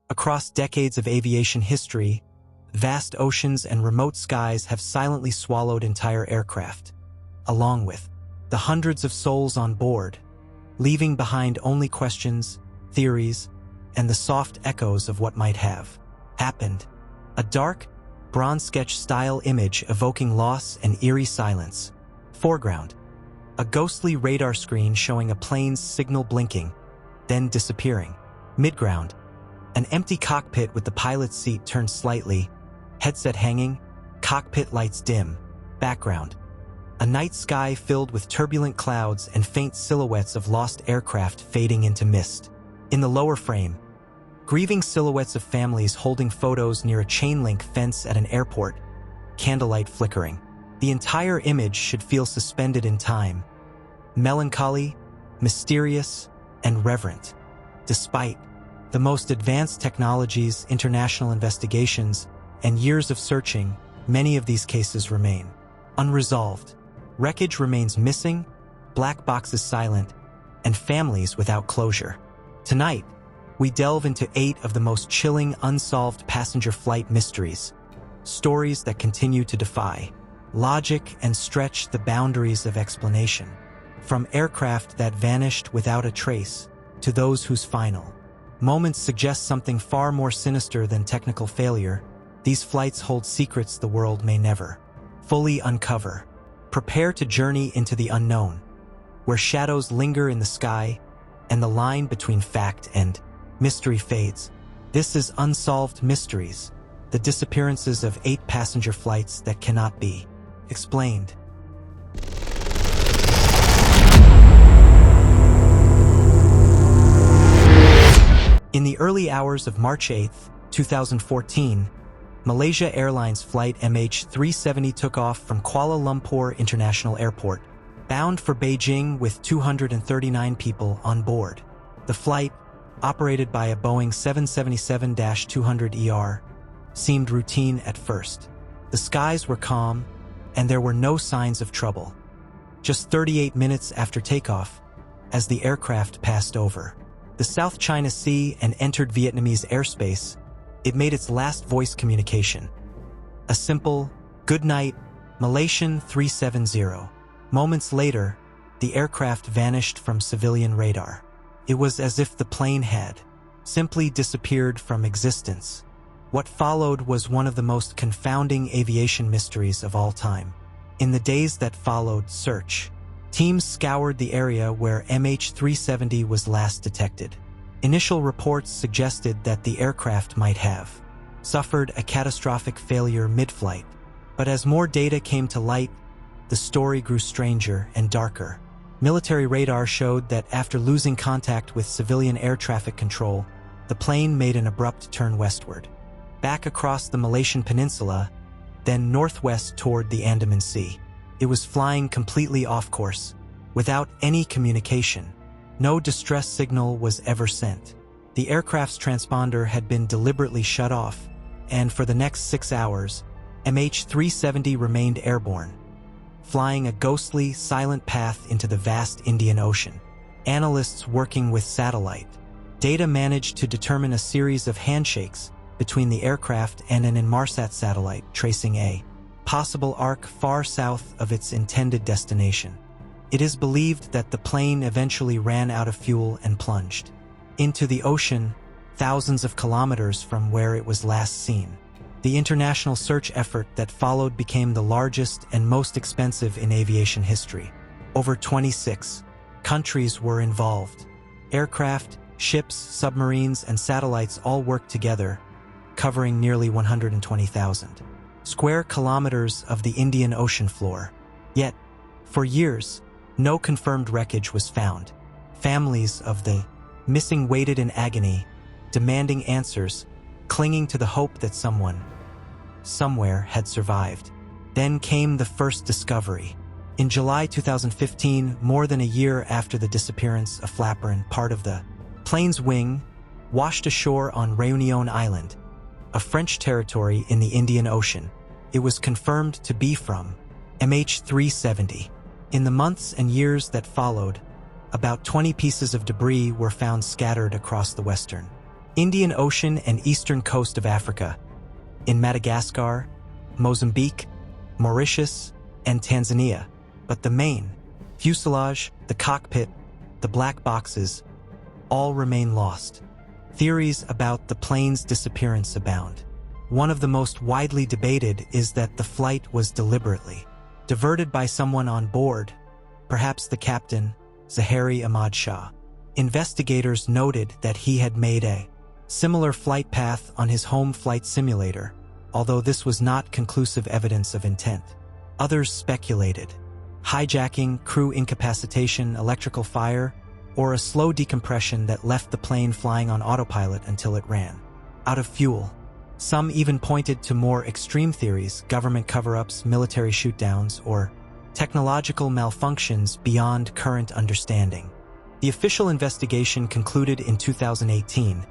Across decades of aviation history, vast oceans and remote skies have silently swallowed entire aircraft, along with the hundreds of souls on board, leaving behind only questions, theories, and the soft echoes of what might have happened. A dark, bronze sketch-style image evoking loss and eerie silence. Foreground: a ghostly radar screen showing a plane's signal blinking, then disappearing. Midground: an empty cockpit with the pilot's seat turned slightly, headset hanging, cockpit lights dim. Background: a night sky filled with turbulent clouds and faint silhouettes of lost aircraft fading into mist. In the lower frame, grieving silhouettes of families holding photos near a chain-link fence at an airport, candlelight flickering. The entire image should feel suspended in time, melancholy, mysterious, and reverent. Despite the most advanced technologies, international investigations, and years of searching, many of these cases remain unresolved. Wreckage remains missing, black boxes silent, and families without closure. Tonight, we delve into 8 of the most chilling unsolved passenger flight mysteries, stories that continue to defy logic and stretch the boundaries of explanation. From aircraft that vanished without a trace to those whose final moments suggest something far more sinister than technical failure, these flights hold secrets the world may never fully uncover. Prepare to journey into the unknown, where shadows linger in the sky and the line between fact and mystery fades. This is Unsolved Mysteries, the disappearances of 8 passenger flights that cannot be explained. In the early hours of March 8, 2014, Malaysia Airlines Flight MH370 took off from Kuala Lumpur International Airport, bound for Beijing with 239 people on board. The flight, operated by a Boeing 777-200ER, seemed routine at first. The skies were calm, and there were no signs of trouble. Just 38 minutes after takeoff, as the aircraft passed over the South China Sea and entered Vietnamese airspace, it made its last voice communication. A simple, "Good night, Malaysian 370. Moments later, the aircraft vanished from civilian radar. It was as if the plane had simply disappeared from existence. What followed was one of the most confounding aviation mysteries of all time. In the days that followed, search teams scoured the area where MH370 was last detected. Initial reports suggested that the aircraft might have suffered a catastrophic failure mid-flight, but as more data came to light, the story grew stranger and darker. Military radar showed that after losing contact with civilian air traffic control, the plane made an abrupt turn westward, back across the Malaysian peninsula, then northwest toward the Andaman Sea. It was flying completely off course, without any communication. No distress signal was ever sent. The aircraft's transponder had been deliberately shut off, and for the next 6 hours, MH370 remained airborne, flying a ghostly, silent path into the vast Indian Ocean. Analysts working with satellite data managed to determine a series of handshakes between the aircraft and an Inmarsat satellite tracing a possible arc far south of its intended destination. It is believed that the plane eventually ran out of fuel and plunged into the ocean thousands of kilometers from where it was last seen. The international search effort that followed became the largest and most expensive in aviation history. Over 26 countries were involved. Aircraft, ships, submarines, and satellites all worked together, covering nearly 120,000 square kilometers of the Indian Ocean floor. Yet, for years, no confirmed wreckage was found. Families of the missing waited in agony, demanding answers, clinging to the hope that someone, somewhere, had survived. Then came the first discovery. In July 2015, more than a year after the disappearance, a flaperon, part of the plane's wing, washed ashore on Réunion Island, a French territory in the Indian Ocean. It was confirmed to be from MH370. In the months and years that followed, about 20 pieces of debris were found scattered across the western Indian Ocean and eastern coast of Africa, in Madagascar, Mozambique, Mauritius, and Tanzania. But the main fuselage, the cockpit, the black boxes, all remain lost. Theories about the plane's disappearance abound. One of the most widely debated is that the flight was deliberately diverted by someone on board, perhaps the captain, Zahari Ahmad Shah. Investigators noted that he had made a similar flight path on his home flight simulator, although this was not conclusive evidence of intent. Others speculated hijacking, crew incapacitation, electrical fire, or a slow decompression that left the plane flying on autopilot until it ran out of fuel. Some even pointed to more extreme theories, government cover-ups, military shootdowns, or technological malfunctions beyond current understanding. The official investigation concluded in 2018,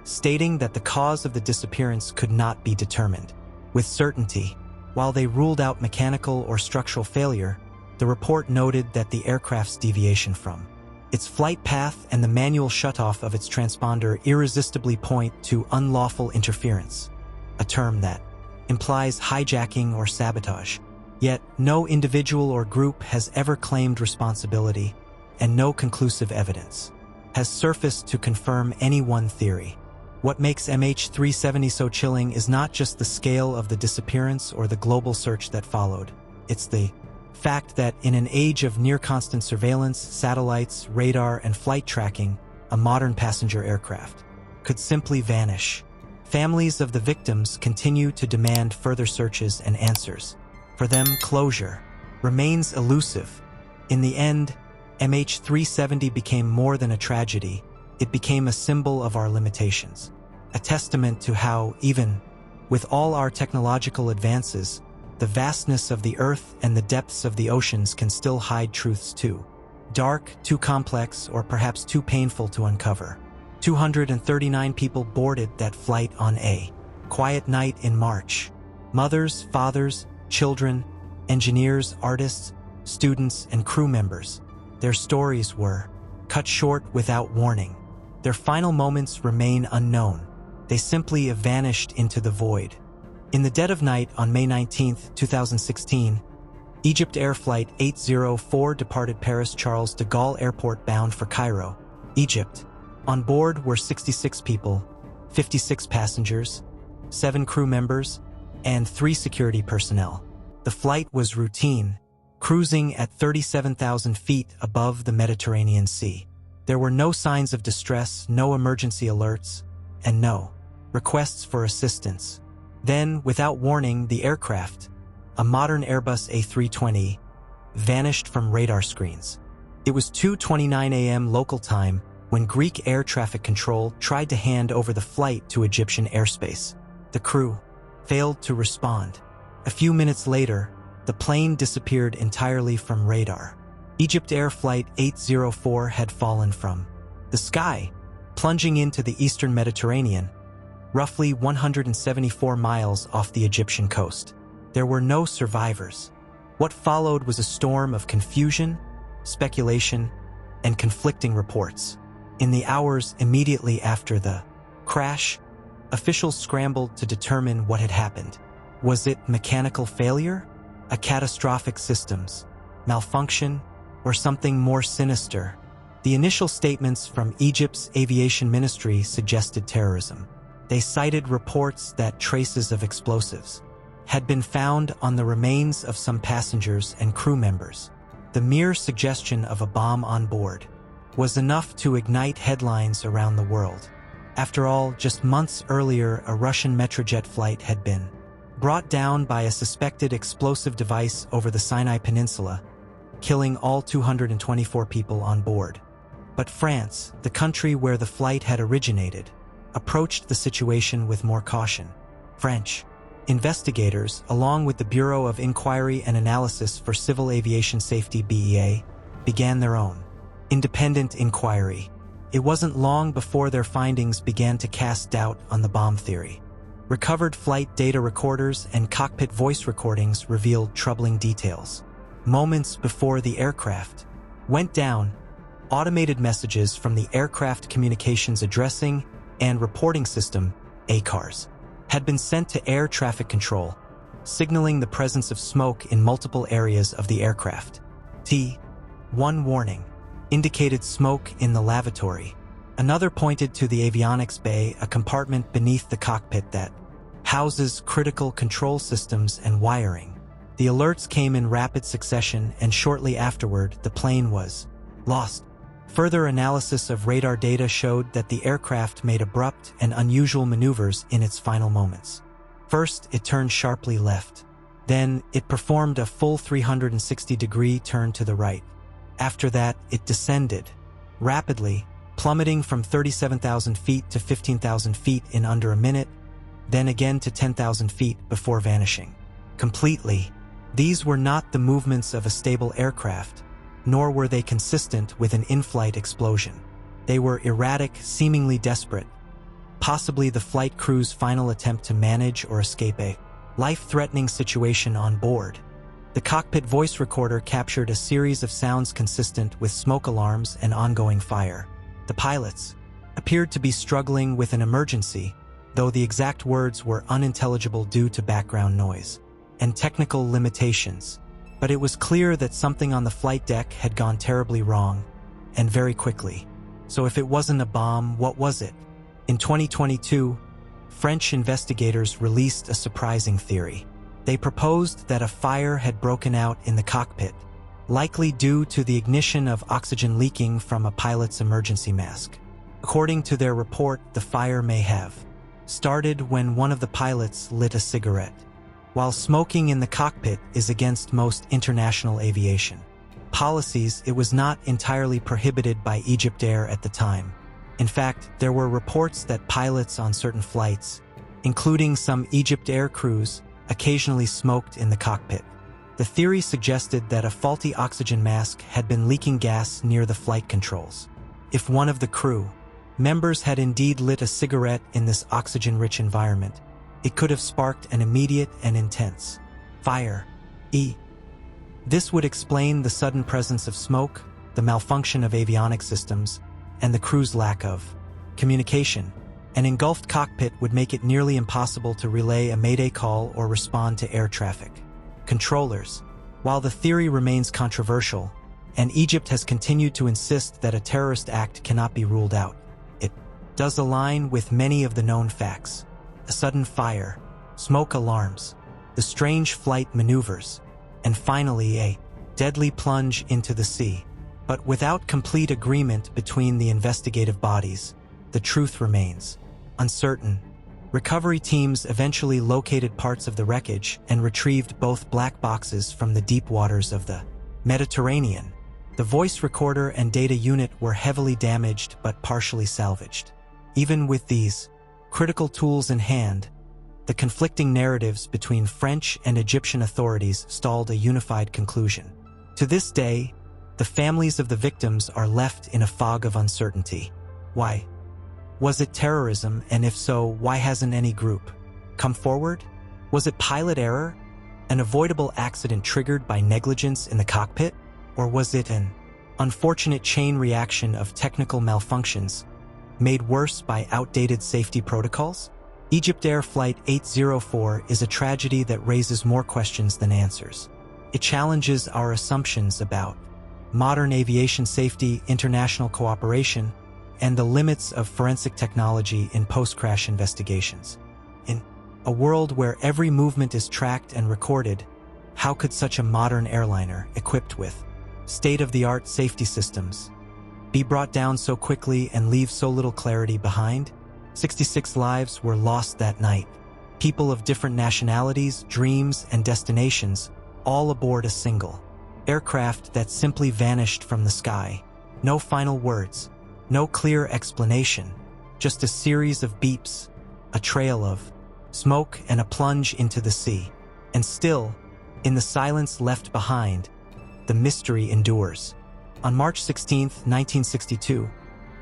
stating that the cause of the disappearance could not be determined with certainty. While they ruled out mechanical or structural failure, the report noted that the aircraft's deviation from its flight path and the manual shutoff of its transponder irresistibly point to unlawful interference, a term that implies hijacking or sabotage. Yet, no individual or group has ever claimed responsibility, and no conclusive evidence has surfaced to confirm any one theory. What makes MH370 so chilling is not just the scale of the disappearance or the global search that followed. It's the fact that in an age of near-constant surveillance, satellites, radar, and flight tracking, a modern passenger aircraft could simply vanish. Families of the victims continue to demand further searches and answers. For them, closure remains elusive. In the end, MH370 became more than a tragedy. It became a symbol of our limitations, a testament to how, even with all our technological advances, the vastness of the Earth and the depths of the oceans can still hide truths too dark, too complex, or perhaps too painful to uncover. 239 people boarded that flight on a quiet night in March. Mothers, fathers, children, engineers, artists, students, and crew members. Their stories were cut short without warning. Their final moments remain unknown. They simply vanished into the void. In the dead of night on May 19, 2016, EgyptAir Flight 804 departed Paris Charles de Gaulle Airport bound for Cairo, Egypt. On board were 66 people, 56 passengers, 7 crew members, and 3 security personnel. The flight was routine, cruising at 37,000 feet above the Mediterranean Sea. There were no signs of distress, no emergency alerts, and no requests for assistance. Then, without warning, the aircraft, a modern Airbus A320, vanished from radar screens. It was 2:29 a.m. local time when Greek air traffic control tried to hand over the flight to Egyptian airspace. The crew failed to respond. A few minutes later, the plane disappeared entirely from radar. EgyptAir Flight 804 had fallen from the sky, plunging into the eastern Mediterranean, roughly 174 miles off the Egyptian coast. There were no survivors. What followed was a storm of confusion, speculation, and conflicting reports. In the hours immediately after the crash, officials scrambled to determine what had happened. Was it mechanical failure, a catastrophic systems malfunction, or something more sinister? The initial statements from Egypt's aviation ministry suggested terrorism. They cited reports that traces of explosives had been found on the remains of some passengers and crew members. The mere suggestion of a bomb on board was enough to ignite headlines around the world. After all, just months earlier, a Russian Metrojet flight had been brought down by a suspected explosive device over the Sinai Peninsula, killing all 224 people on board. But France, the country where the flight had originated, approached the situation with more caution. French investigators, along with the Bureau of Inquiry and Analysis for Civil Aviation Safety (BEA), began their own independent inquiry. It wasn't long before their findings began to cast doubt on the bomb theory. Recovered flight data recorders and cockpit voice recordings revealed troubling details. Moments before the aircraft went down, automated messages from the aircraft communications addressing and reporting system, ACARS, had been sent to air traffic control, signaling the presence of smoke in multiple areas of the aircraft. One warning indicated smoke in the lavatory. Another pointed to the avionics bay, a compartment beneath the cockpit that houses critical control systems and wiring. The alerts came in rapid succession, and shortly afterward, the plane was lost. Further analysis of radar data showed that the aircraft made abrupt and unusual maneuvers in its final moments. First, it turned sharply left. Then, it performed a full 360-degree turn to the right. After that, it descended rapidly, plummeting from 37,000 feet to 15,000 feet in under a minute, then again to 10,000 feet before vanishing completely. These were not the movements of a stable aircraft, nor were they consistent with an in-flight explosion. They were erratic, seemingly desperate, possibly the flight crew's final attempt to manage or escape a life-threatening situation on board. The cockpit voice recorder captured a series of sounds consistent with smoke alarms and ongoing fire. The pilots appeared to be struggling with an emergency, though the exact words were unintelligible due to background noise and technical limitations. But it was clear that something on the flight deck had gone terribly wrong, and very quickly. So if it wasn't a bomb, what was it? In 2022, French investigators released a surprising theory. They proposed that a fire had broken out in the cockpit, likely due to the ignition of oxygen leaking from a pilot's emergency mask. According to their report, the fire may have started when one of the pilots lit a cigarette. While smoking in the cockpit is against most international aviation policies, it was not entirely prohibited by EgyptAir at the time. In fact, there were reports that pilots on certain flights, including some EgyptAir crews, occasionally smoked in the cockpit. The theory suggested that a faulty oxygen mask had been leaking gas near the flight controls. If one of the crew members had indeed lit a cigarette in this oxygen-rich environment, it could have sparked an immediate and intense fire. This would explain the sudden presence of smoke, the malfunction of avionics systems, and the crew's lack of communication. An engulfed cockpit would make it nearly impossible to relay a mayday call or respond to air traffic controllers. While the theory remains controversial, and Egypt has continued to insist that a terrorist act cannot be ruled out, it does align with many of the known facts. A sudden fire, smoke alarms, the strange flight maneuvers, and finally a deadly plunge into the sea. But without complete agreement between the investigative bodies, the truth remains uncertain. Recovery teams eventually located parts of the wreckage and retrieved both black boxes from the deep waters of the Mediterranean. The voice recorder and data unit were heavily damaged but partially salvaged. Even with these critical tools in hand, the conflicting narratives between French and Egyptian authorities stalled a unified conclusion. To this day, the families of the victims are left in a fog of uncertainty. Why? Was it terrorism, and if so, why hasn't any group come forward? Was it pilot error, an avoidable accident triggered by negligence in the cockpit? Or was it an unfortunate chain reaction of technical malfunctions made worse by outdated safety protocols? EgyptAir Flight 804 is a tragedy that raises more questions than answers. It challenges our assumptions about modern aviation safety, international cooperation, and the limits of forensic technology in post-crash investigations. In a world where every movement is tracked and recorded, how could such a modern airliner, equipped with state-of-the-art safety systems, be brought down so quickly and leave so little clarity behind? 66 lives were lost that night. People of different nationalities, dreams, and destinations, all aboard a single aircraft that simply vanished from the sky. No final words. No clear explanation, just a series of beeps, a trail of smoke, and a plunge into the sea. And still, in the silence left behind, the mystery endures. On March 16, 1962,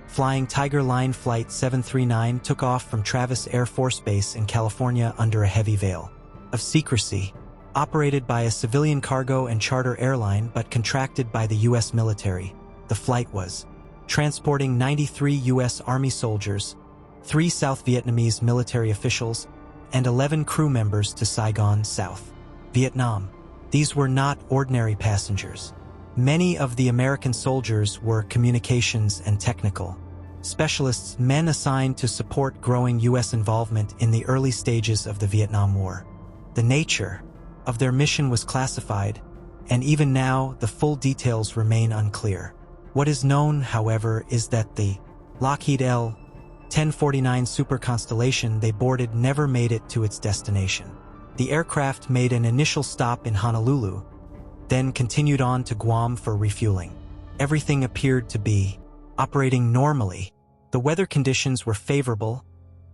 flying Tiger Line Flight 739 took off from Travis Air Force Base in California under a heavy veil of secrecy, operated by a civilian cargo and charter airline but contracted by the U.S. military. The flight was transporting 93 U.S. Army soldiers, 3 South Vietnamese military officials, and 11 crew members to Saigon, South Vietnam. These were not ordinary passengers. Many of the American soldiers were communications and technical specialists, men assigned to support growing U.S. involvement in the early stages of the Vietnam War. The nature of their mission was classified, and even now the full details remain unclear. What is known, however, is that the Lockheed L-1049 Super Constellation they boarded never made it to its destination. The aircraft made an initial stop in Honolulu, then continued on to Guam for refueling. Everything appeared to be operating normally. The weather conditions were favorable,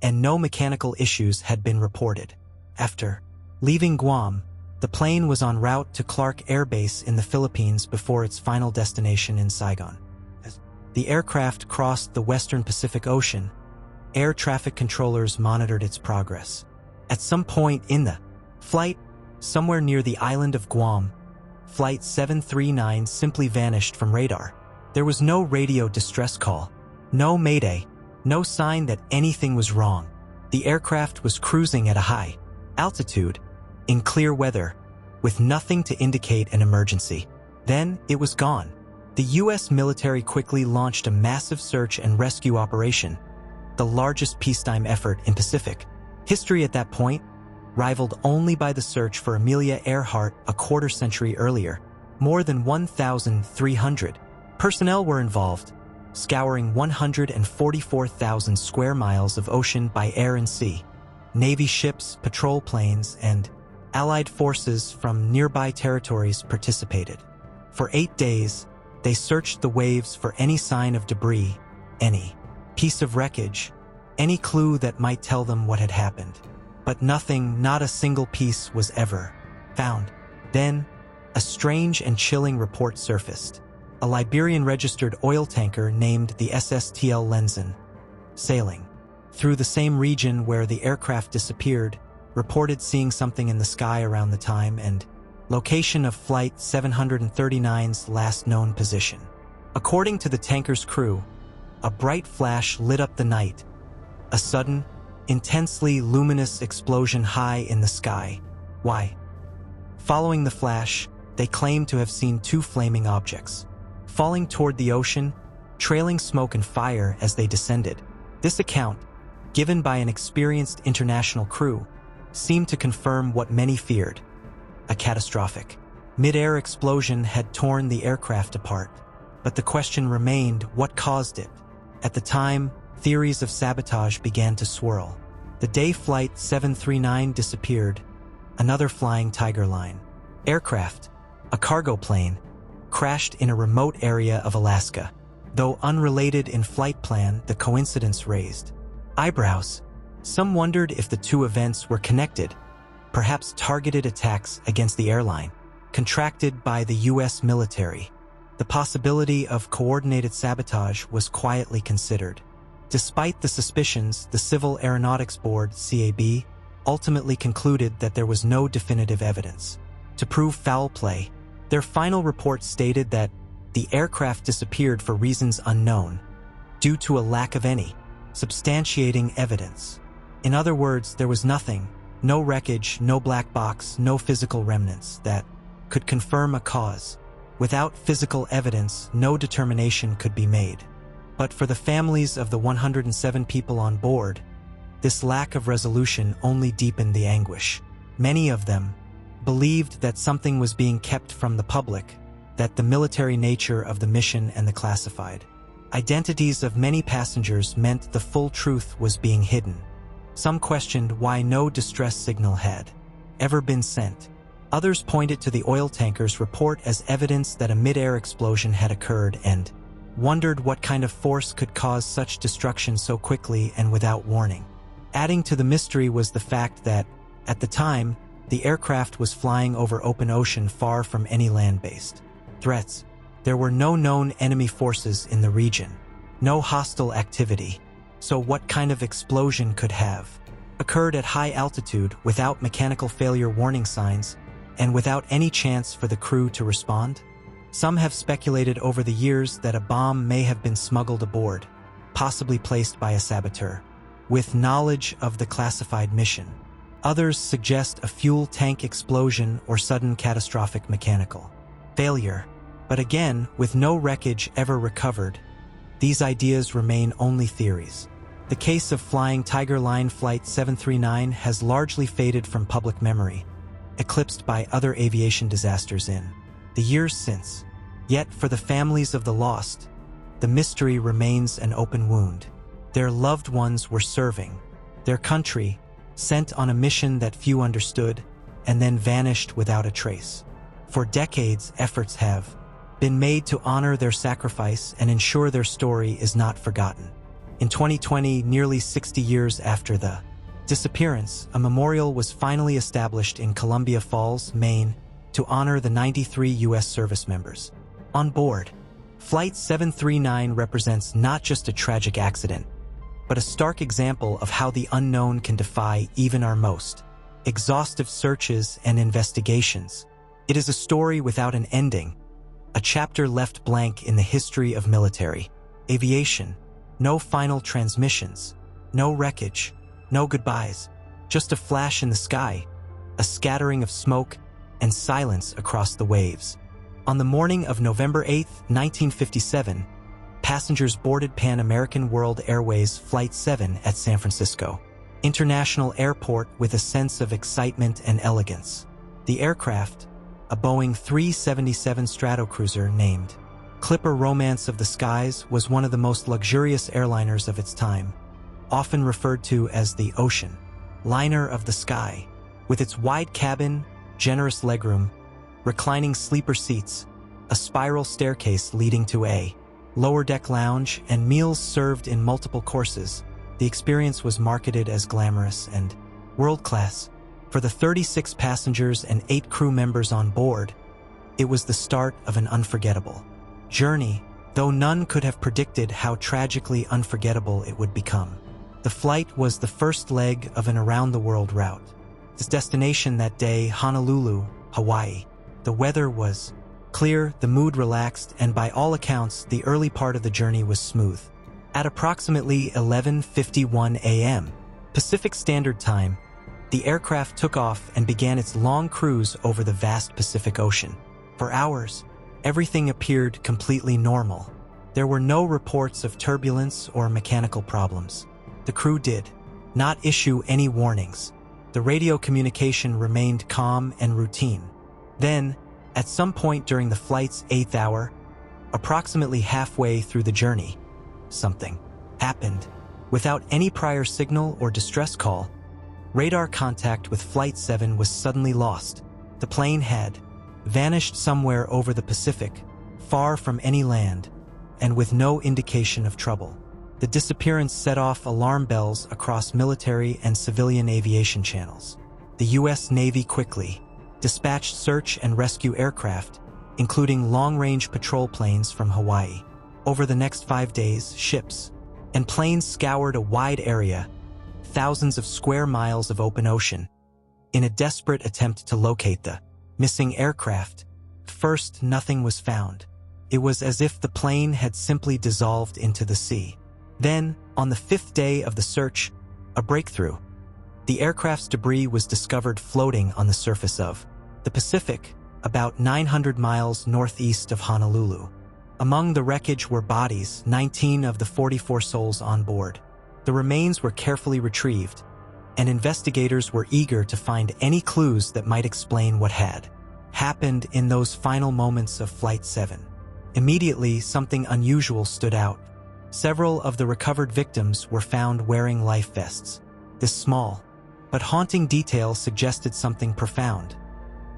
and no mechanical issues had been reported. After leaving Guam, the plane was en route to Clark Air Base in the Philippines before its final destination in Saigon. As the aircraft crossed the western Pacific Ocean, air traffic controllers monitored its progress. At some point in the flight, somewhere near the island of Guam, Flight 739 simply vanished from radar. There was no radio distress call, no mayday, no sign that anything was wrong. The aircraft was cruising at a high altitude, in clear weather, with nothing to indicate an emergency. Then it was gone. The U.S. military quickly launched a massive search and rescue operation, the largest peacetime effort in Pacific history at that point, rivaled only by the search for Amelia Earhart a quarter-century earlier. More than 1,300 personnel were involved, scouring 144,000 square miles of ocean by air and sea. Navy ships, patrol planes, and Allied forces from nearby territories participated. For 8 days, they searched the waves for any sign of debris, any piece of wreckage, any clue that might tell them what had happened. But nothing, not a single piece, was ever found. Then, a strange and chilling report surfaced. A Liberian-registered oil tanker named the SSTL Lenzen, sailing through the same region where the aircraft disappeared, reported seeing something in the sky around the time and location of Flight 739's last known position. According to the tanker's crew, a bright flash lit up the night, a sudden, intensely luminous explosion high in the sky. Why? Following the flash, they claimed to have seen 2 flaming objects falling toward the ocean, trailing smoke and fire as they descended. This account, given by an experienced international crew, seemed to confirm what many feared. A catastrophic mid-air explosion had torn the aircraft apart. But the question remained, what caused it? At the time, theories of sabotage began to swirl. The day Flight 739 disappeared, another Flying Tiger Line aircraft, a cargo plane, crashed in a remote area of Alaska. Though unrelated in flight plan, the coincidence raised eyebrows. Some wondered if the 2 events were connected, perhaps targeted attacks against the airline, contracted by the U.S. military. The possibility of coordinated sabotage was quietly considered. Despite the suspicions, the Civil Aeronautics Board, CAB, ultimately concluded that there was no definitive evidence to prove foul play. Their final report stated that the aircraft disappeared for reasons unknown, due to a lack of any substantiating evidence. In other words, there was nothing, no wreckage, no black box, no physical remnants that could confirm a cause. Without physical evidence, no determination could be made. But for the families of the 107 people on board, this lack of resolution only deepened the anguish. Many of them believed that something was being kept from the public, that the military nature of the mission and the classified identities of many passengers meant the full truth was being hidden. Some questioned why no distress signal had ever been sent. Others pointed to the oil tanker's report as evidence that a mid-air explosion had occurred and wondered what kind of force could cause such destruction so quickly and without warning. Adding to the mystery was the fact that, at the time, the aircraft was flying over open ocean far from any land-based threats. There were no known enemy forces in the region, no hostile activity. So what kind of explosion could have occurred at high altitude without mechanical failure warning signs and without any chance for the crew to respond? Some have speculated over the years that a bomb may have been smuggled aboard, possibly placed by a saboteur. with knowledge of the classified mission. Others suggest a fuel tank explosion or sudden catastrophic mechanical failure. But again, with no wreckage ever recovered, these ideas remain only theories. The case of flying Tiger Line Flight 739 has largely faded from public memory, eclipsed by other aviation disasters in the years since. Yet, for the families of the lost, the mystery remains an open wound. Their loved ones were serving their country, sent on a mission that few understood, and then vanished without a trace. For decades, efforts have been made to honor their sacrifice and ensure their story is not forgotten. In 2020, nearly 60 years after the disappearance, a memorial was finally established in Columbia Falls, Maine, to honor the 93 U.S. service members on board. Flight 739 represents not just a tragic accident, but a stark example of how the unknown can defy even our most exhaustive searches and investigations. It is a story without an ending, a chapter left blank in the history of military aviation. No final transmissions, no wreckage, no goodbyes, just a flash in the sky, a scattering of smoke, and silence across the waves. On the morning of November 8, 1957, passengers boarded Pan American World Airways Flight 7 at San Francisco International Airport with a sense of excitement and elegance. The aircraft, a Boeing 377 Stratocruiser named Clipper Romance of the Skies, was one of the most luxurious airliners of its time, often referred to as the ocean liner of the sky. With its wide cabin, generous legroom, reclining sleeper seats, a spiral staircase leading to a lower deck lounge, and meals served in multiple courses, the experience was marketed as glamorous and world-class. For the 36 passengers and 8 crew members on board, it was the start of an unforgettable journey, though none could have predicted how tragically unforgettable it would become. The flight was the first leg of an around-the-world route. Its destination that day, Honolulu, Hawaii. The weather was clear, the mood relaxed, and by all accounts, the early part of the journey was smooth. At approximately 11:51 a.m. Pacific Standard Time, the aircraft took off and began its long cruise over the vast Pacific Ocean. For hours, everything appeared completely normal. There were no reports of turbulence or mechanical problems. The crew did not issue any warnings. The radio communication remained calm and routine. Then, at some point during the flight's 8th hour, approximately halfway through the journey, something happened. Without any prior signal or distress call, radar contact with Flight 7 was suddenly lost. The plane had vanished somewhere over the Pacific, far from any land, and with no indication of trouble. The disappearance set off alarm bells across military and civilian aviation channels. The U.S. Navy quickly dispatched search and rescue aircraft, including long-range patrol planes from Hawaii. Over the next 5 days, ships and planes scoured a wide area, thousands of square miles of open ocean, in a desperate attempt to locate the missing aircraft. First, nothing was found. It was as if the plane had simply dissolved into the sea. Then, on the 5th day of the search, a breakthrough. The aircraft's debris was discovered floating on the surface of the Pacific, about 900 miles northeast of Honolulu. Among the wreckage were bodies, 19 of the 44 souls on board. The remains were carefully retrieved, and investigators were eager to find any clues that might explain what had happened in those final moments of Flight 7. Immediately, something unusual stood out. Several of the recovered victims were found wearing life vests. This small but haunting detail suggested something profound,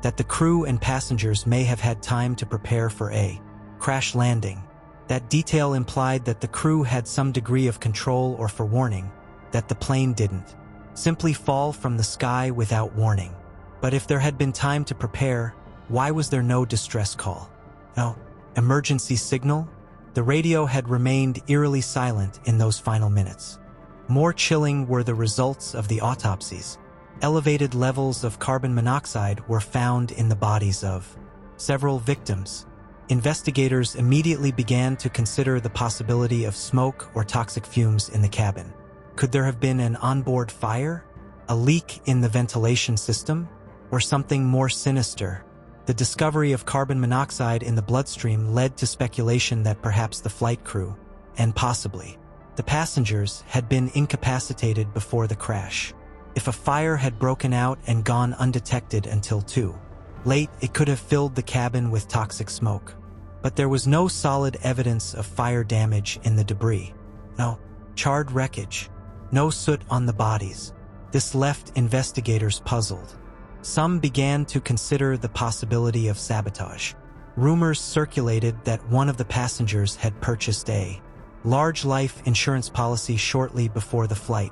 that the crew and passengers may have had time to prepare for a crash landing. That detail implied that the crew had some degree of control or forewarning, that the plane didn't simply fall from the sky without warning. But if there had been time to prepare, why was there no distress call? No emergency signal? The radio had remained eerily silent in those final minutes. More chilling were the results of the autopsies. Elevated levels of carbon monoxide were found in the bodies of several victims. Investigators immediately began to consider the possibility of smoke or toxic fumes in the cabin. Could there have been an onboard fire? A leak in the ventilation system? Or something more sinister? The discovery of carbon monoxide in the bloodstream led to speculation that perhaps the flight crew, and possibly the passengers, had been incapacitated before the crash. If a fire had broken out and gone undetected until too late, it could have filled the cabin with toxic smoke. But there was no solid evidence of fire damage in the debris. No charred wreckage. No soot on the bodies. This left investigators puzzled. Some began to consider the possibility of sabotage. Rumors circulated that one of the passengers had purchased a large life insurance policy shortly before the flight.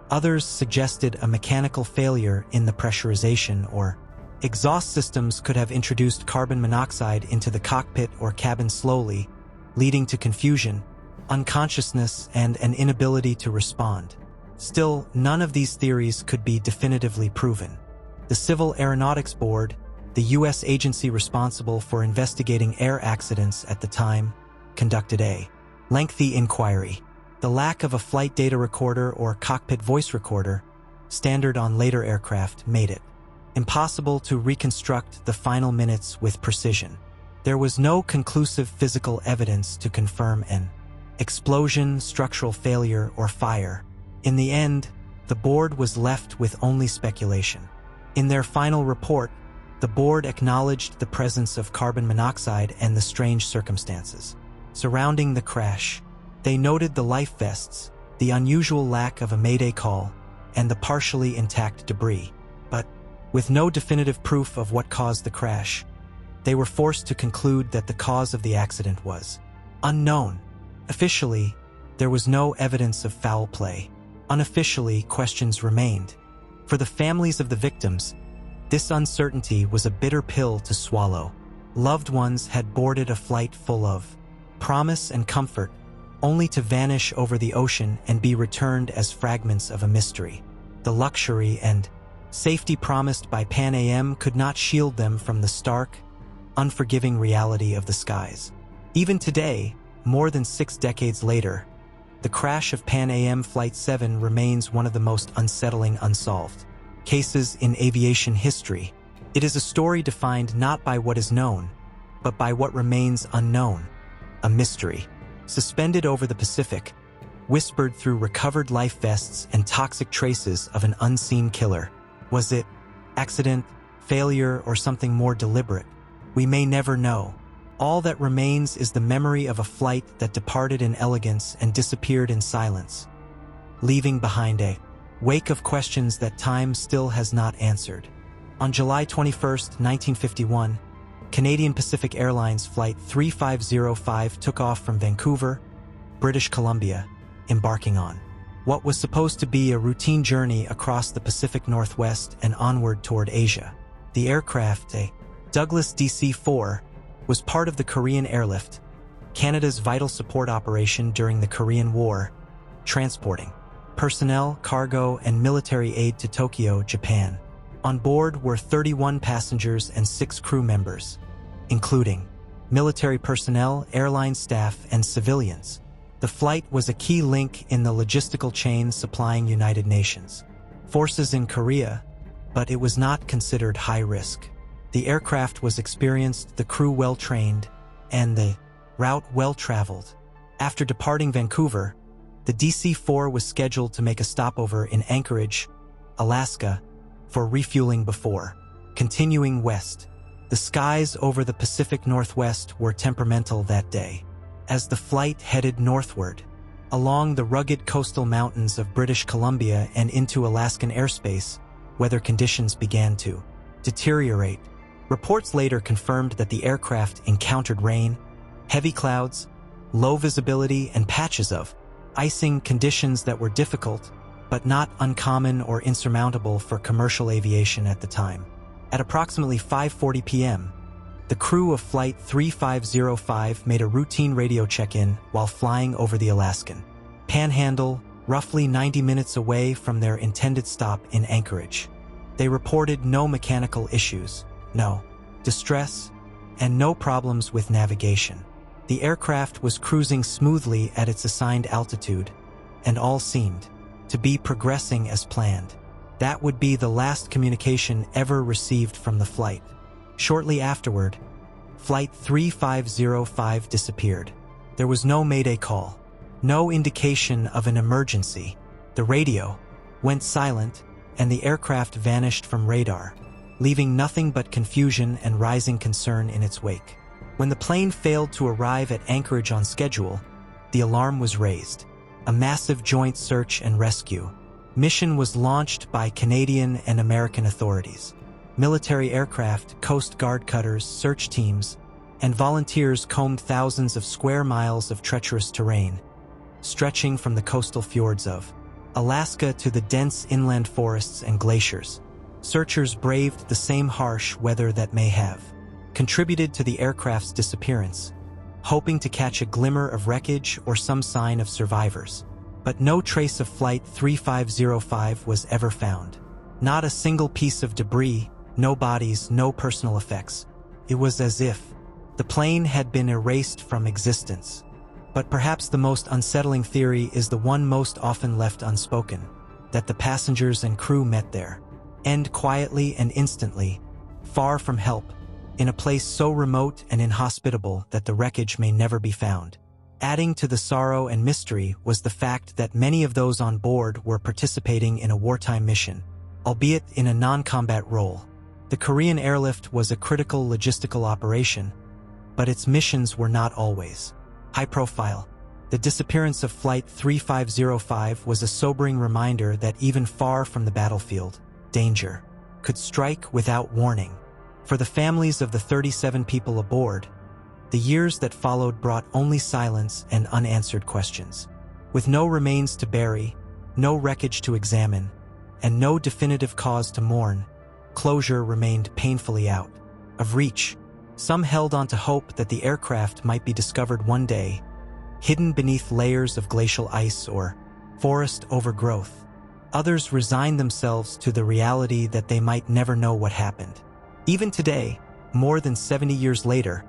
Others suggested a mechanical failure in the pressurization or exhaust systems could have introduced carbon monoxide into the cockpit or cabin slowly, leading to confusion, unconsciousness, and an inability to respond. Still, none of these theories could be definitively proven. The Civil Aeronautics Board, the U.S. agency responsible for investigating air accidents at the time, conducted a lengthy inquiry. The lack of a flight data recorder or cockpit voice recorder, standard on later aircraft, made it impossible to reconstruct the final minutes with precision. There was no conclusive physical evidence to confirm an explosion, structural failure, or fire. In the end, the board was left with only speculation. In their final report, the board acknowledged the presence of carbon monoxide and the strange circumstances surrounding the crash. They noted the life vests, the unusual lack of a mayday call, and the partially intact debris. But, with no definitive proof of what caused the crash, they were forced to conclude that the cause of the accident was unknown. Officially, there was no evidence of foul play. Unofficially, questions remained. For the families of the victims, this uncertainty was a bitter pill to swallow. Loved ones had boarded a flight full of promise and comfort, only to vanish over the ocean and be returned as fragments of a mystery. The luxury and safety promised by Pan Am could not shield them from the stark, unforgiving reality of the skies. Even today, more than 6 decades later, the crash of Pan Am Flight 7 remains one of the most unsettling unsolved cases in aviation history. It is a story defined not by what is known, but by what remains unknown, a mystery, suspended over the Pacific, whispered through recovered life vests and toxic traces of an unseen killer. Was it accident, failure, or something more deliberate? We may never know. All that remains is the memory of a flight that departed in elegance and disappeared in silence, leaving behind a wake of questions that time still has not answered. On July 21, 1951, Canadian Pacific Airlines Flight 3505 took off from Vancouver, British Columbia, embarking on what was supposed to be a routine journey across the Pacific Northwest and onward toward Asia. The aircraft, a Douglas DC-4, was part of the Korean Airlift, Canada's vital support operation during the Korean War, transporting personnel, cargo, and military aid to Tokyo, Japan. On board were 31 passengers and 6 crew members, including military personnel, airline staff, and civilians. The flight was a key link in the logistical chain supplying United Nations forces in Korea, but it was not considered high risk. The aircraft was experienced, the crew well-trained, and the route well-traveled. After departing Vancouver, the DC-4 was scheduled to make a stopover in Anchorage, Alaska, for refueling before continuing west. The skies over the Pacific Northwest were temperamental that day. As the flight headed northward, along the rugged coastal mountains of British Columbia and into Alaskan airspace, weather conditions began to deteriorate. Reports later confirmed that the aircraft encountered rain, heavy clouds, low visibility, and patches of icing, conditions that were difficult, but not uncommon or insurmountable for commercial aviation at the time. At approximately 5:40 p.m., the crew of Flight 3505 made a routine radio check-in while flying over the Alaskan Panhandle, roughly 90 minutes away from their intended stop in Anchorage. They reported no mechanical issues, no distress, and no problems with navigation. The aircraft was cruising smoothly at its assigned altitude, and all seemed to be progressing as planned. That would be the last communication ever received from the flight. Shortly afterward, Flight 3505 disappeared. There was no mayday call, no indication of an emergency. The radio went silent, and the aircraft vanished from radar, leaving nothing but confusion and rising concern in its wake. When the plane failed to arrive at Anchorage on schedule, the alarm was raised. A massive joint search and rescue mission was launched by Canadian and American authorities. Military aircraft, Coast Guard cutters, search teams, and volunteers combed thousands of square miles of treacherous terrain, stretching from the coastal fjords of Alaska to the dense inland forests and glaciers. Searchers braved the same harsh weather that may have contributed to the aircraft's disappearance, hoping to catch a glimmer of wreckage or some sign of survivors. But no trace of Flight 3505 was ever found. Not a single piece of debris, no bodies, no personal effects. It was as if the plane had been erased from existence. But perhaps the most unsettling theory is the one most often left unspoken, that the passengers and crew met there, end quietly and instantly, far from help, in a place so remote and inhospitable that the wreckage may never be found. Adding to the sorrow and mystery was the fact that many of those on board were participating in a wartime mission, albeit in a non-combat role. The Korean airlift was a critical logistical operation, but its missions were not always high profile. The disappearance of Flight 3505 was a sobering reminder that even far from the battlefield, danger could strike without warning. For the families of the 37 people aboard, the years that followed brought only silence and unanswered questions. With no remains to bury, no wreckage to examine, and no definitive cause to mourn, closure remained painfully out of reach. Some held on to hope that the aircraft might be discovered one day, hidden beneath layers of glacial ice or forest overgrowth. Others resigned themselves to the reality that they might never know what happened. Even today, more than 70 years later,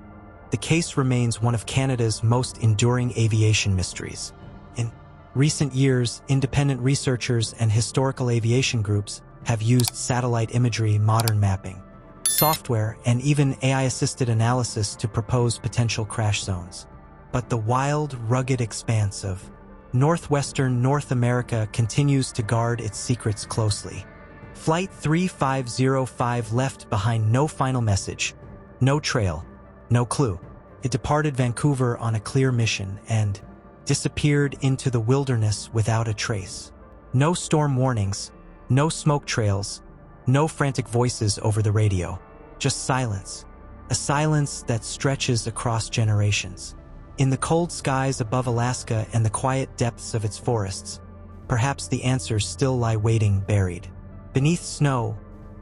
the case remains one of Canada's most enduring aviation mysteries. In recent years, independent researchers and historical aviation groups have used satellite imagery, modern mapping, software, and even AI-assisted analysis to propose potential crash zones. But the wild, rugged expanse of northwestern North America continues to guard its secrets closely. Flight 3505 left behind no final message, no trail, no clue. It departed Vancouver on a clear mission and disappeared into the wilderness without a trace. No storm warnings, no smoke trails, no frantic voices over the radio. Just silence. A silence that stretches across generations. In the cold skies above Alaska and the quiet depths of its forests, perhaps the answers still lie waiting, buried beneath snow,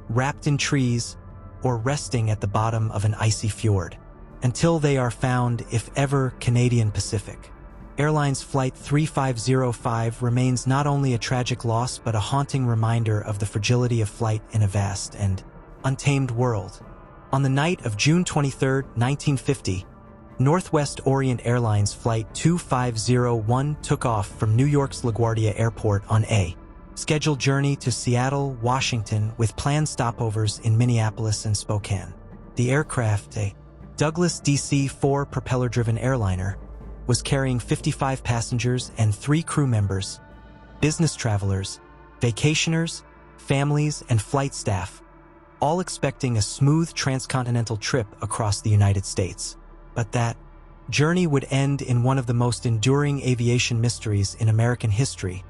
wrapped in trees, or resting at the bottom of an icy fjord. Until they are found, if ever, Canadian Pacific Airlines Flight 3505 remains not only a tragic loss but a haunting reminder of the fragility of flight in a vast and untamed world. On the night of June 23, 1950, Northwest Orient Airlines Flight 2501 took off from New York's LaGuardia Airport on a scheduled journey to Seattle, Washington, with planned stopovers in Minneapolis and Spokane. The aircraft, a Douglas DC-4 propeller-driven airliner, was carrying 55 passengers and 3 crew members, business travelers, vacationers, families, and flight staff, all expecting a smooth transcontinental trip across the United States. But that journey would end in one of the most enduring aviation mysteries in American history,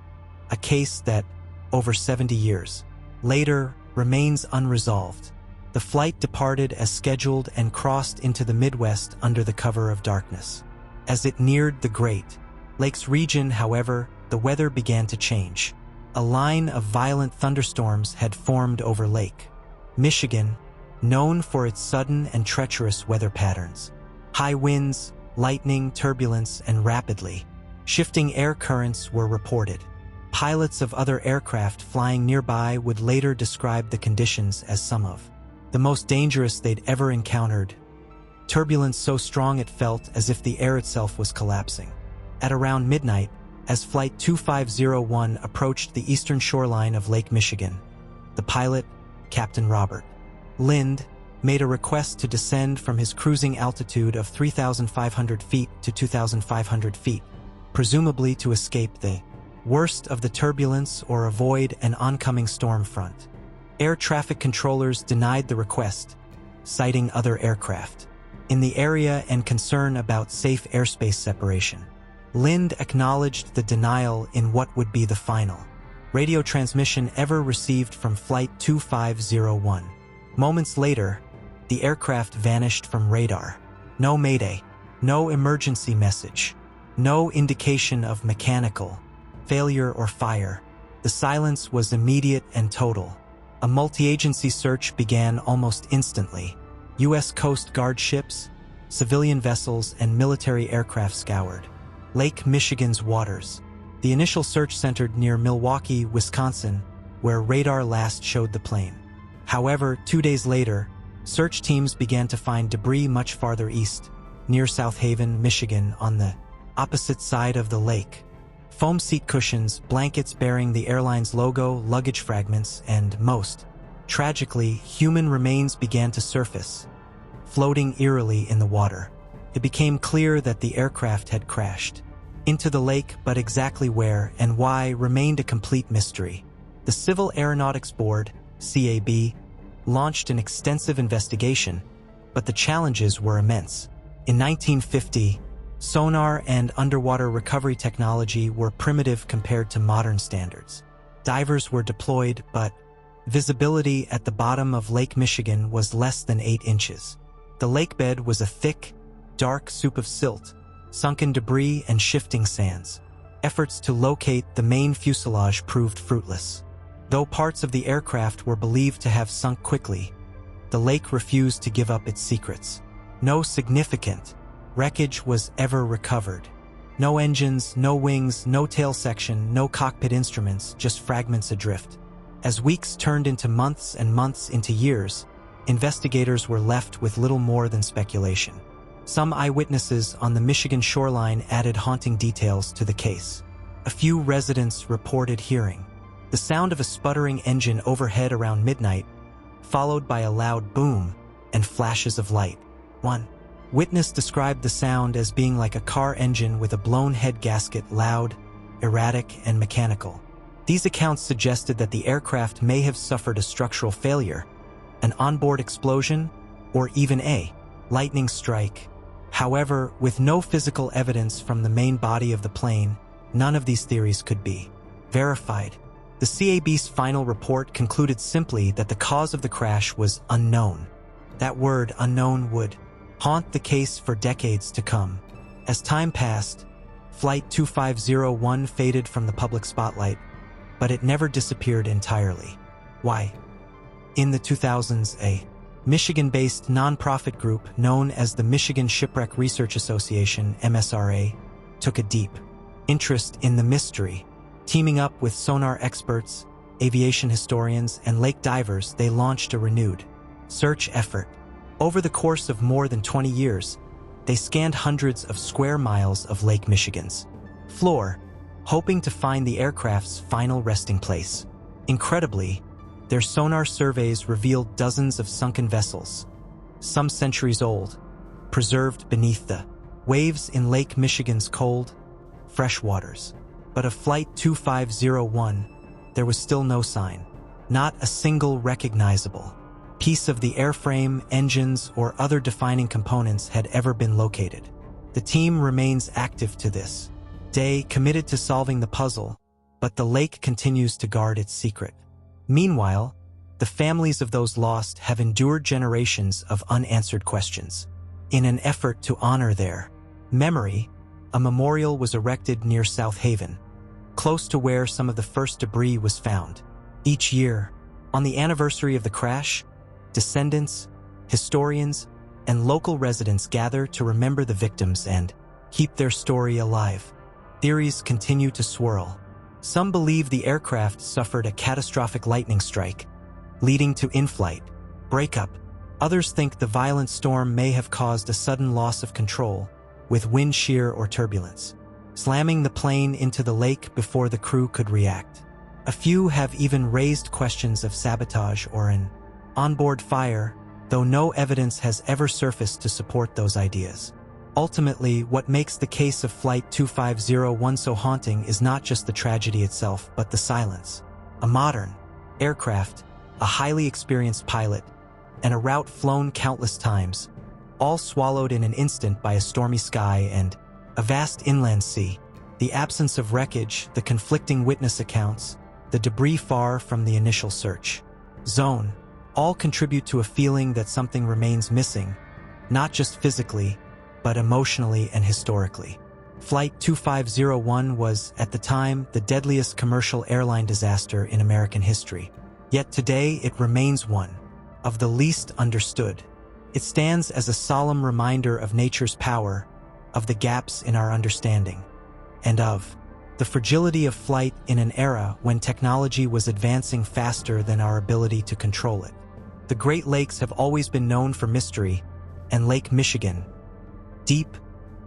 a case that, over 70 years later, remains unresolved. The flight departed as scheduled and crossed into the Midwest under the cover of darkness. As it neared the Great Lakes region, however, the weather began to change. A line of violent thunderstorms had formed over Lake Michigan, known for its sudden and treacherous weather patterns. High winds, lightning, turbulence, and rapidly shifting air currents were reported. Pilots of other aircraft flying nearby would later describe the conditions as some of the most dangerous they'd ever encountered. Turbulence so strong it felt as if the air itself was collapsing. At around midnight, As Flight 2501 approached the eastern shoreline of Lake Michigan, the pilot, Captain Robert Lind, made a request to descend from his cruising altitude of 3,500 feet to 2,500 feet, presumably to escape the worst of the turbulence or avoid an oncoming storm front. Air traffic controllers denied the request, citing other aircraft in the area and concern about safe airspace separation. Lind acknowledged the denial in what would be the final radio transmission ever received from Flight 2501. Moments later, the aircraft vanished from radar. No mayday, no emergency message, no indication of mechanical failure or fire. The silence was immediate and total. A multi-agency search began almost instantly. U.S. Coast Guard ships, civilian vessels, and military aircraft scoured Lake Michigan's waters. The initial search centered near Milwaukee, Wisconsin, where radar last showed the plane. However, 2 days later, search teams began to find debris much farther east, near South Haven, Michigan, on the opposite side of the lake. Foam seat cushions, blankets bearing the airline's logo, luggage fragments, and most tragically, human remains began to surface, floating eerily in the water. It became clear that the aircraft had crashed into the lake, but exactly where and why remained a complete mystery. The Civil Aeronautics Board, CAB, launched an extensive investigation, but the challenges were immense. In 1950, sonar and underwater recovery technology were primitive compared to modern standards. Divers were deployed, but visibility at the bottom of Lake Michigan was less than 8 inches. The lakebed was a thick, dark soup of silt, sunken debris, and shifting sands. Efforts to locate the main fuselage proved fruitless. Though parts of the aircraft were believed to have sunk quickly, the lake refused to give up its secrets. No significant wreckage was ever recovered. No engines, no wings, no tail section, no cockpit instruments, just fragments adrift. As weeks turned into months and months into years, investigators were left with little more than speculation. Some eyewitnesses on the Michigan shoreline added haunting details to the case. A few residents reported hearing the sound of a sputtering engine overhead around midnight, followed by a loud boom and flashes of light. One witness described the sound as being like a car engine with a blown head gasket, loud, erratic, and mechanical. These accounts suggested that the aircraft may have suffered a structural failure, an onboard explosion, or even a lightning strike. However, with no physical evidence from the main body of the plane, none of these theories could be verified. The CAB's final report concluded simply that the cause of the crash was unknown. That word, unknown, would haunt the case for decades to come. As time passed, Flight 2501 faded from the public spotlight, but it never disappeared entirely. Why? In the 2000s, a Michigan-based nonprofit group known as the Michigan Shipwreck Research Association, MSRA, took a deep interest in the mystery. Teaming up with sonar experts, aviation historians, and lake divers, they launched a renewed search effort. Over the course of more than 20 years, they scanned hundreds of square miles of Lake Michigan's floor, hoping to find the aircraft's final resting place. Incredibly, their sonar surveys revealed dozens of sunken vessels, some centuries old, preserved beneath the waves in Lake Michigan's cold, fresh waters. But of Flight 2501, there was still no sign. Not a single recognizable piece of the airframe, engines, or other defining components had ever been located. The team remains active to this day, committed to solving the puzzle, but the lake continues to guard its secret. Meanwhile, the families of those lost have endured generations of unanswered questions. In an effort to honor their memory, a memorial was erected near South Haven, close to where some of the first debris was found. Each year, on the anniversary of the crash, descendants, historians, and local residents gather to remember the victims and keep their story alive. Theories continue to swirl. Some believe the aircraft suffered a catastrophic lightning strike, leading to in-flight breakup. Others think the violent storm may have caused a sudden loss of control, with wind shear or turbulence. slamming the plane into the lake before the crew could react. A few have even raised questions of sabotage or an onboard fire, though no evidence has ever surfaced to support those ideas. Ultimately, what makes the case of Flight 2501 so haunting is not just the tragedy itself, but the silence. A modern aircraft, a highly experienced pilot, and a route flown countless times, all swallowed in an instant by a stormy sky and a vast inland sea. The absence of wreckage, the conflicting witness accounts, the debris far from the initial search zone, all contribute to a feeling that something remains missing, not just physically, but emotionally and historically. Flight 2501 was, at the time, the deadliest commercial airline disaster in American history. Yet today it remains one of the least understood. It stands as a solemn reminder of nature's power, of the gaps in our understanding, and of the fragility of flight in an era when technology was advancing faster than our ability to control it. The Great Lakes have always been known for mystery, and Lake Michigan, deep,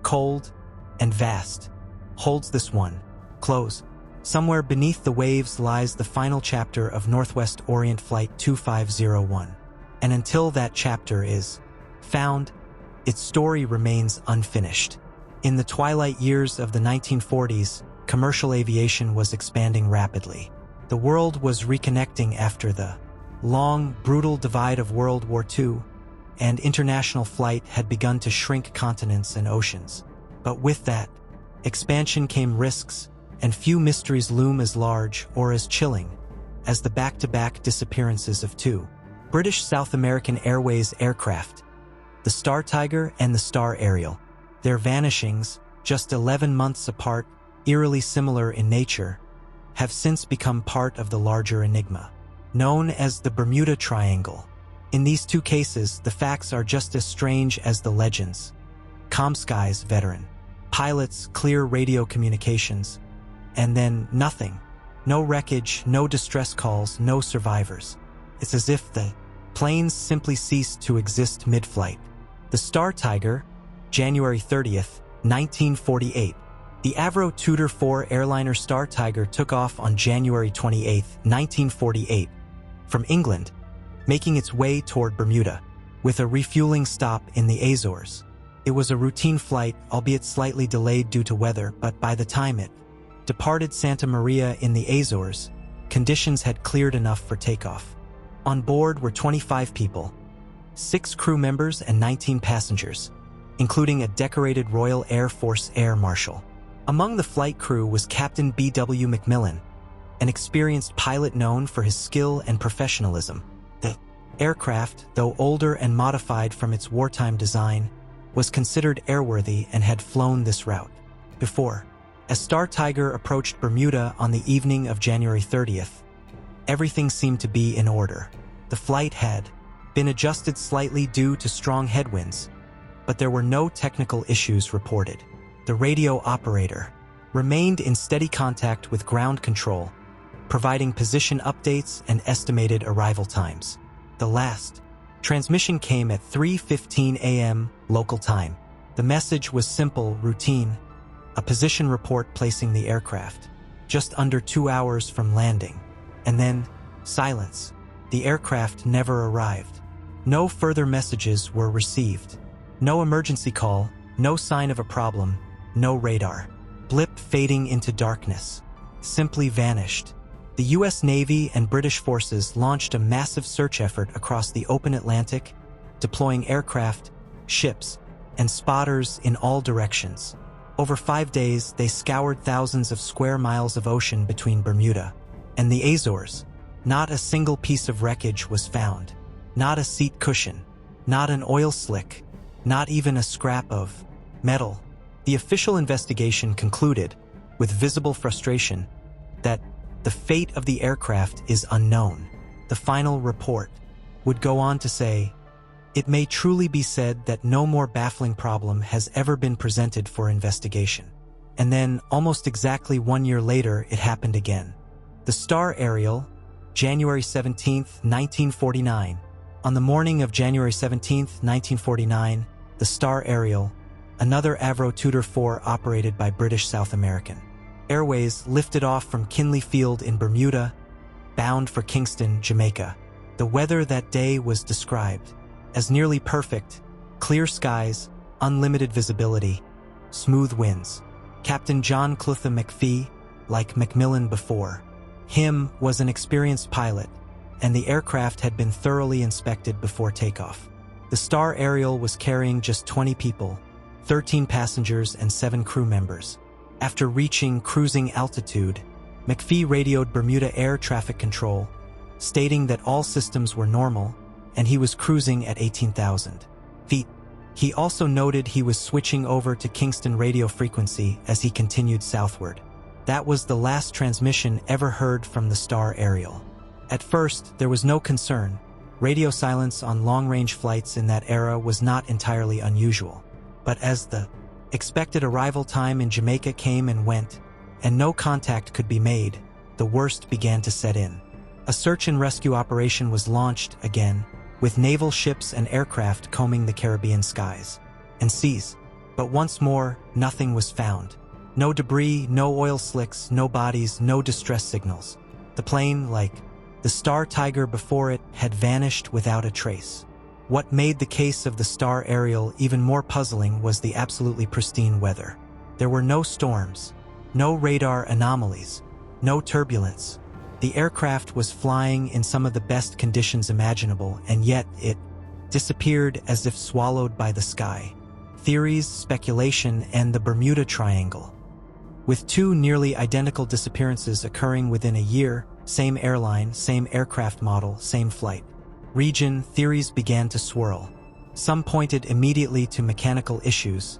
cold, and vast, holds this one. Close. Somewhere beneath the waves lies the final chapter of Northwest Orient Flight 2501. And until that chapter is found, its story remains unfinished. In the twilight years of the 1940s, commercial aviation was expanding rapidly. The world was reconnecting after the long, brutal divide of World War II, and international flight had begun to shrink continents and oceans. But with that expansion came risks, and few mysteries loom as large or as chilling as the back-to-back disappearances of two British South American Airways aircraft, the Star Tiger and the Star Ariel. Their vanishings, just 11 months apart, eerily similar in nature, have since become part of the larger enigma, known as the Bermuda Triangle. In these two cases, the facts are just as strange as the legends. ComSky's veteran pilots, clear radio communications, and then nothing. No wreckage, no distress calls, no survivors. It's as if the planes simply ceased to exist mid-flight. The Star Tiger, January 30th, 1948. The Avro Tudor 4 airliner Star Tiger took off on January 28, 1948, from England, making its way toward Bermuda, with a refueling stop in the Azores. It was a routine flight, albeit slightly delayed due to weather, but by the time it departed Santa Maria in the Azores, conditions had cleared enough for takeoff. On board were 25 people, 6 crew members and 19 passengers, including a decorated Royal Air Force Air Marshal. Among the flight crew was Captain B.W. McMillan, an experienced pilot known for his skill and professionalism. The aircraft, though older and modified from its wartime design, was considered airworthy and had flown this route before. As Star Tiger approached Bermuda on the evening of January 30th, everything seemed to be in order. The flight had been adjusted slightly due to strong headwinds, but there were no technical issues reported. The radio operator remained in steady contact with ground control, providing position updates and estimated arrival times. The last transmission came at 3:15 a.m. local time. The message was simple, routine, a position report placing the aircraft just under 2 hours from landing. And then, silence. The aircraft never arrived. No further messages were received. No emergency call, no sign of a problem, no radar. Blip fading into darkness. Simply vanished. The U.S. Navy and British forces launched a massive search effort across the open Atlantic, deploying aircraft, ships, and spotters in all directions. Over 5 days, they scoured thousands of square miles of ocean between Bermuda and the Azores. Not a single piece of wreckage was found. Not a seat cushion. Not an oil slick. Not even a scrap of metal. The official investigation concluded, with visible frustration, that the fate of the aircraft is unknown. The final report would go on to say, "It may truly be said that no more baffling problem has ever been presented for investigation." And then, almost exactly 1 year later, it happened again. The Star Ariel, January 17, 1949. On the morning of January 17, 1949, the Star Ariel another Avro Tudor 4 operated by British South American Airways lifted off from Kinley Field in Bermuda, bound for Kingston, Jamaica. The weather that day was described as nearly perfect: clear skies, unlimited visibility, smooth winds. Captain John Clutha McPhee, like Macmillan before him, was an experienced pilot, and the aircraft had been thoroughly inspected before takeoff. The Star Ariel was carrying just 20 people, 13 passengers and 7 crew members. After reaching cruising altitude, McPhee radioed Bermuda Air Traffic Control, stating that all systems were normal and he was cruising at 18,000 feet. He also noted he was switching over to Kingston radio frequency as he continued southward. That was the last transmission ever heard from the Star Ariel. At first, there was no concern. Radio silence on long-range flights in that era was not entirely unusual. But as the expected arrival time in Jamaica came and went, and no contact could be made, the worst began to set in. A search and rescue operation was launched again, with naval ships and aircraft combing the Caribbean skies and seas. But once more, nothing was found. No debris, no oil slicks, no bodies, no distress signals. The plane, like the Star Tiger before it, had vanished without a trace. What made the case of the Star Ariel even more puzzling was the absolutely pristine weather. There were no storms, no radar anomalies, no turbulence. The aircraft was flying in some of the best conditions imaginable, and yet it disappeared as if swallowed by the sky. Theories, speculation, and the Bermuda Triangle. With 2 nearly identical disappearances occurring within a year, same airline, same aircraft model, same flight region, theories began to swirl. Some pointed immediately to mechanical issues.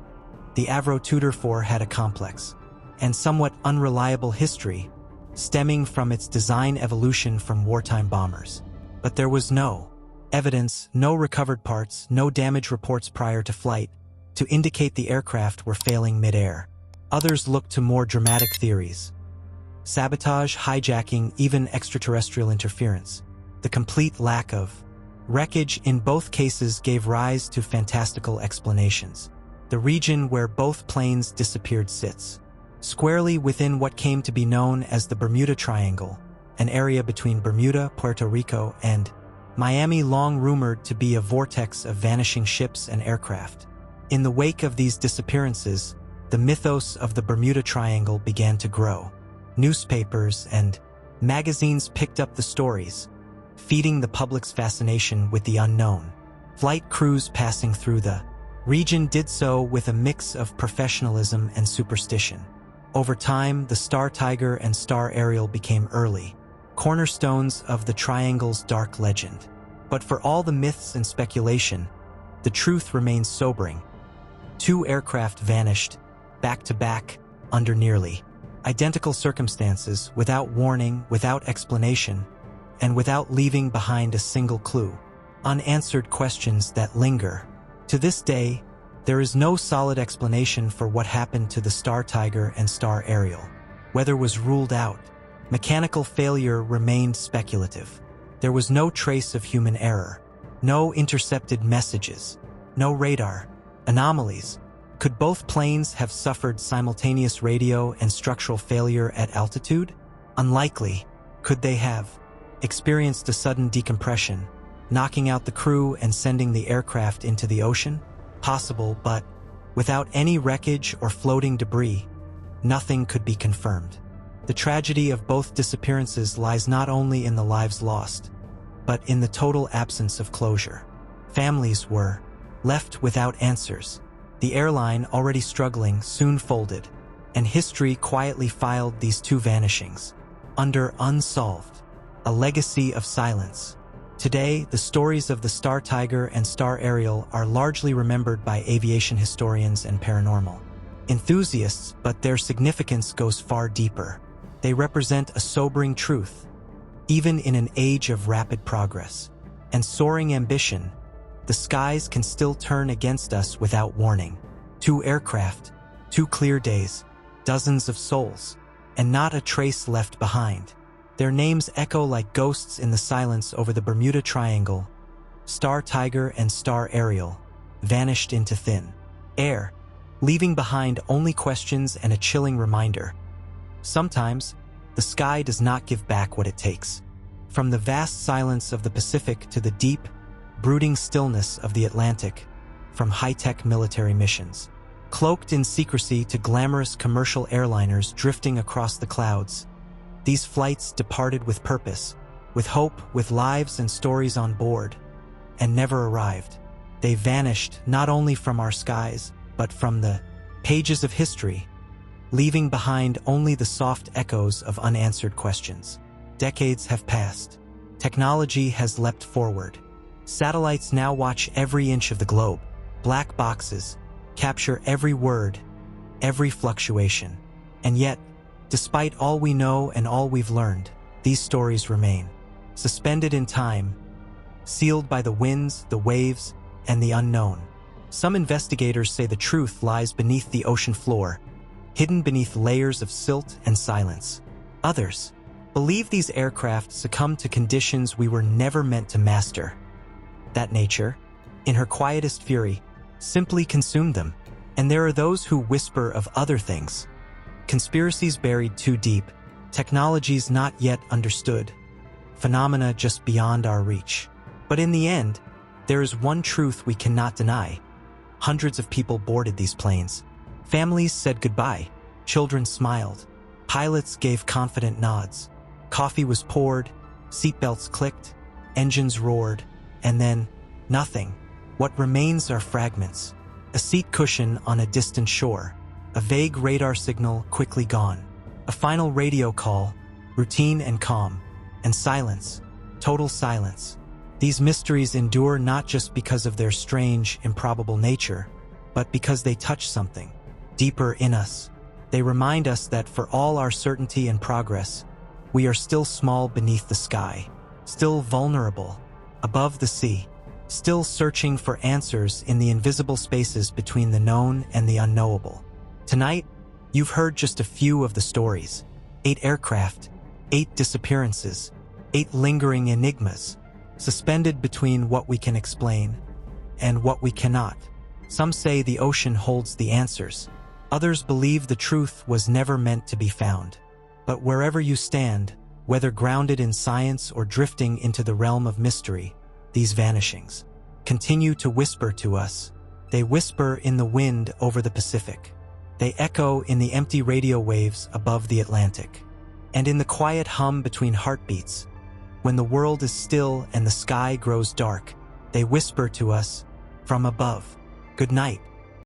The Avro Tudor 4 had a complex and somewhat unreliable history, stemming from its design evolution from wartime bombers. But there was no evidence, no recovered parts, no damage reports prior to flight to indicate the aircraft were failing mid-air. Others looked to more dramatic theories: sabotage, hijacking, even extraterrestrial interference. The complete lack of wreckage in both cases gave rise to fantastical explanations. The region where both planes disappeared sits squarely within what came to be known as the Bermuda Triangle, an area between Bermuda, Puerto Rico, and Miami, long rumored to be a vortex of vanishing ships and aircraft. In the wake of these disappearances, the mythos of the Bermuda Triangle began to grow. Newspapers and magazines picked up the stories, feeding the public's fascination with the unknown. Flight crews passing through the region did so with a mix of professionalism and superstition. Over time, the Star Tiger and Star Ariel became early cornerstones of the Triangle's dark legend. But for all the myths and speculation, the truth remains sobering. 2 aircraft vanished, back-to-back, under nearly identical circumstances, without warning, without explanation, and without leaving behind a single clue. Unanswered questions that linger. To this day, there is no solid explanation for what happened to the Star Tiger and Star Ariel. Weather was ruled out. Mechanical failure remained speculative. There was no trace of human error, no intercepted messages, no radar anomalies. Could both planes have suffered simultaneous radio and structural failure at altitude? Unlikely. Could they have experienced a sudden decompression, knocking out the crew and sending the aircraft into the ocean? Possible, but without any wreckage or floating debris, nothing could be confirmed. The tragedy of both disappearances lies not only in the lives lost, but in the total absence of closure. Families were left without answers. The airline, already struggling, soon folded, and history quietly filed these 2 vanishings under Unsolved, a legacy of silence. Today, the stories of the Star Tiger and Star Ariel are largely remembered by aviation historians and paranormal enthusiasts, but their significance goes far deeper. They represent a sobering truth. Even in an age of rapid progress and soaring ambition, the skies can still turn against us without warning. 2 aircraft, 2 clear days, dozens of souls, and not a trace left behind. Their names echo like ghosts in the silence over the Bermuda Triangle. Star Tiger and Star Ariel vanished into thin air, leaving behind only questions and a chilling reminder. Sometimes, the sky does not give back what it takes. From the vast silence of the Pacific to the deep, brooding stillness of the Atlantic, from high-tech military missions, cloaked in secrecy to glamorous commercial airliners drifting across the clouds, these flights departed with purpose, with hope, with lives and stories on board, and never arrived. They vanished not only from our skies, but from the pages of history, leaving behind only the soft echoes of unanswered questions. Decades have passed. Technology has leapt forward. Satellites now watch every inch of the globe. Black boxes capture every word, every fluctuation. And yet, despite all we know and all we've learned, these stories remain, suspended in time, sealed by the winds, the waves, and the unknown. Some investigators say the truth lies beneath the ocean floor, hidden beneath layers of silt and silence. Others believe these aircraft succumbed to conditions we were never meant to master. That nature, in her quietest fury, simply consumed them. And there are those who whisper of other things. Conspiracies buried too deep, technologies not yet understood, phenomena just beyond our reach. But in the end, there is one truth we cannot deny. Hundreds of people boarded these planes. Families said goodbye. Children smiled. Pilots gave confident nods. Coffee was poured. Seatbelts clicked. Engines roared. And then, nothing. What remains are fragments. A seat cushion on a distant shore. A vague radar signal quickly gone. A final radio call, routine and calm. And silence. Total silence. These mysteries endure not just because of their strange, improbable nature, but because they touch something deeper in us. They remind us that for all our certainty and progress, we are still small beneath the sky, still vulnerable above the sea, still searching for answers in the invisible spaces between the known and the unknowable. Tonight, you've heard just a few of the stories. 8 aircraft, 8 disappearances, 8 lingering enigmas, suspended between what we can explain and what we cannot. Some say the ocean holds the answers. Others believe the truth was never meant to be found. But wherever you stand, whether grounded in science or drifting into the realm of mystery, these vanishings continue to whisper to us. They whisper in the wind over the Pacific. They echo in the empty radio waves above the Atlantic. And in the quiet hum between heartbeats, when the world is still and the sky grows dark, they whisper to us from above. Good night.